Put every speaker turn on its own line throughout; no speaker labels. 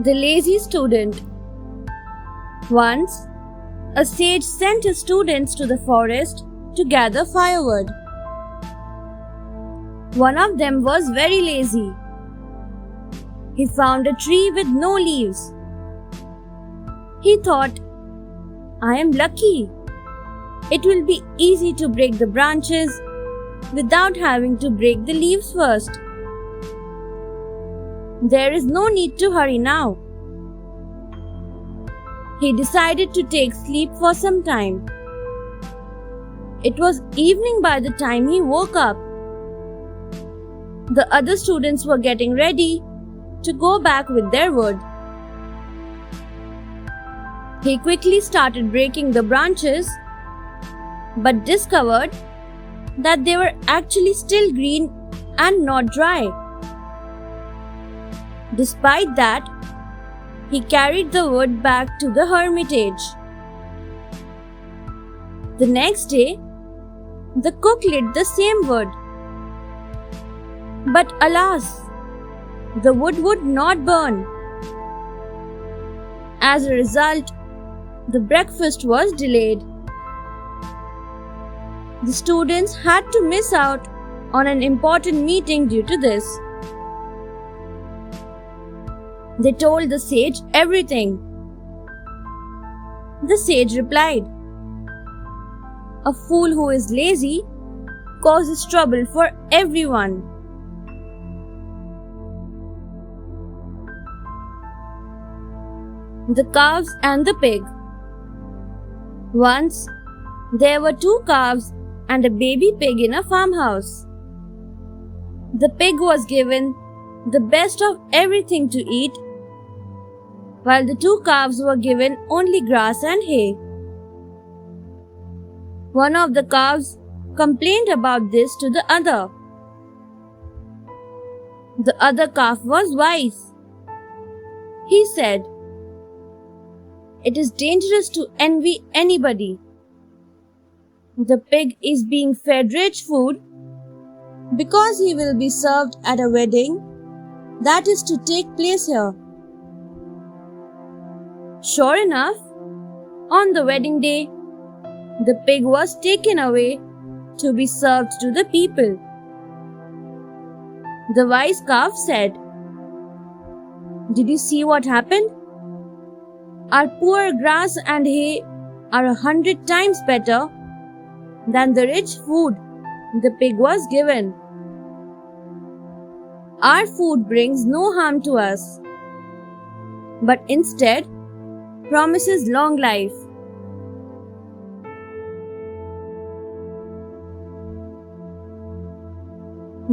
The lazy student. Once, a sage sent his students to the forest to gather firewood. One of them was very lazy. He found a tree with no leaves. He thought, I am lucky. It will be easy to break the branches without having to break the leaves first. There is no need to hurry now. He decided to take sleep for some time. It was evening by the time he woke up. The other students were getting ready to go back with their wood. He quickly started breaking the branches, but discovered that they were actually still green and not dry. Despite that, he carried the wood back to the hermitage. The next day, the cook lit the same wood. But alas, the wood would not burn. As a result, the breakfast was delayed. The students had to miss out on an important meeting due to this. They told the sage everything. The sage replied, "A fool who is lazy causes trouble for everyone." The calves and the pig. Once, there were 2 calves and a baby pig in a farmhouse. The pig was given the best of everything to eat, while the 2 calves were given only grass and hay. One of the calves complained about this to the other. The other calf was wise. He said, "It is dangerous to envy anybody. The pig is being fed rich food because he will be served at a wedding that is to take place here." Sure enough, on the wedding day, the pig was taken away to be served to the people. The wise calf said, "Did you see what happened? Our poor grass and hay are 100 times better than the rich food the pig was given. Our food brings no harm to us, but instead promises long life."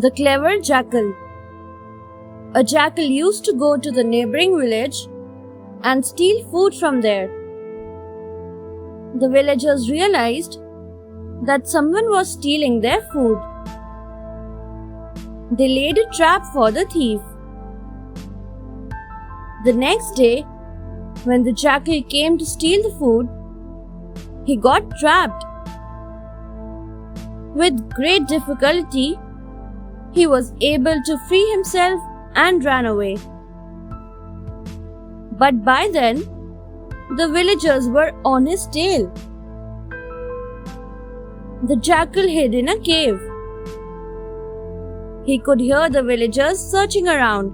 The clever jackal. A jackal used to go to the neighboring village and steal food from there. The villagers realized that someone was stealing their food. They laid a trap for the thief. The next day, when the jackal came to steal the food, he got trapped. With great difficulty, he was able to free himself and ran away. But by then, the villagers were on his tail. The jackal hid in a cave. He could hear the villagers searching around.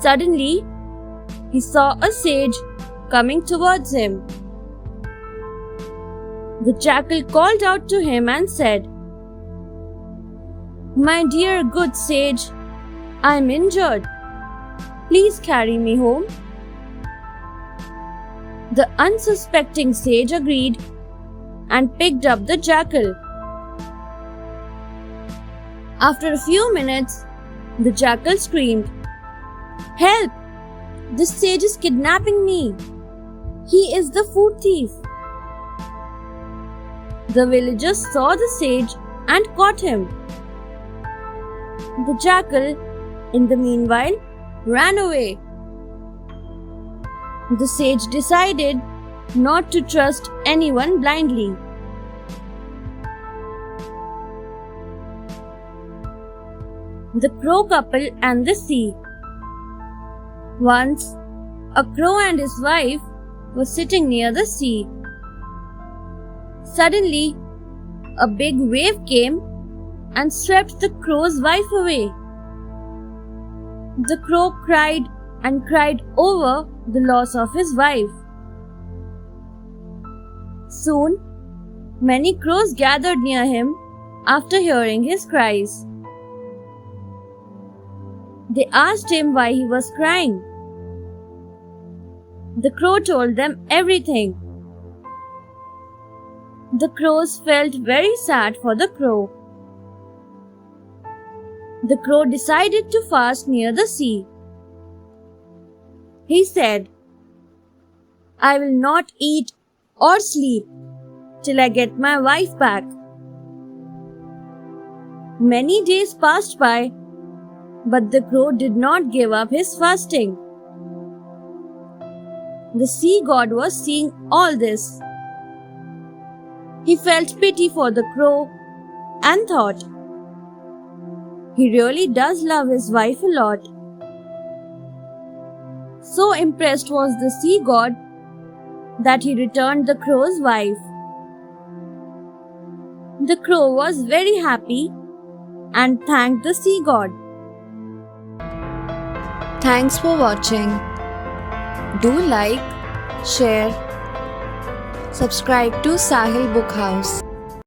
Suddenly, he saw a sage coming towards him. The jackal called out to him and said, "My dear good sage, I am injured. Please carry me home." The unsuspecting sage agreed and picked up the jackal. After a few minutes, the jackal screamed, "Help! This sage is kidnapping me. He is the food thief." The villagers saw the sage and caught him. The jackal, in the meanwhile, ran away. The sage decided not to trust anyone blindly. The crow couple and the sea. Once, a crow and his wife were sitting near the sea. Suddenly, a big wave came and swept the crow's wife away. The crow cried and cried over the loss of his wife. Soon, many crows gathered near him after hearing his cries. They asked him why he was crying. The crow told them everything. The crows felt very sad for the crow. The crow decided to fast near the sea. He said, "I will not eat or sleep till I get my wife back." Many days passed by, but the crow did not give up his fasting. The sea god was seeing all this. He felt pity for the crow and thought, "He really does love his wife a lot." So impressed was the sea god that he returned the crow's wife. The crow was very happy and thanked the sea god.
Thanks for watching. Do like, share, subscribe to Sahil Book House.